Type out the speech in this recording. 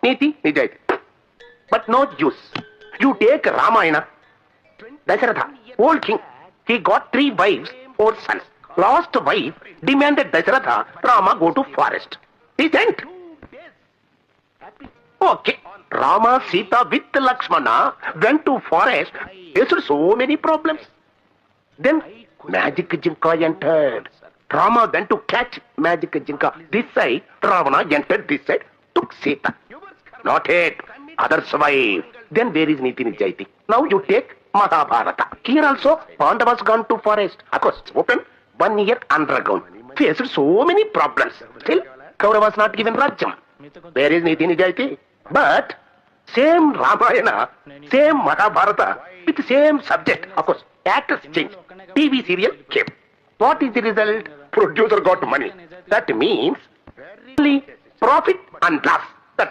Niti, Nijayati. But no use. You take Ramayana. Dasharatha, old king, he got 3 wives, 4 sons. Last wife demanded Dasharatha, Rama go to forest. He sent. Okay. Rama, Sita with Lakshmana went to forest. Faced so many problems. Then magic jinka entered. Rama went to catch magic jinka this side. Ravana entered this side, took Sita. Not it. Others wife. Then where is Niti Nijayati? Now you take Mahabharata. Here also Pandavas gone to forest. Of course, open 1 year underground. Faced so many problems. Still, Kauravas not given Rajyam. Where is Niti Nijayati? But same Ramayana, same Mahabharata, with same subject. Of course, actors change. TV serial came. What is the result? Producer got money. That means only profit and loss.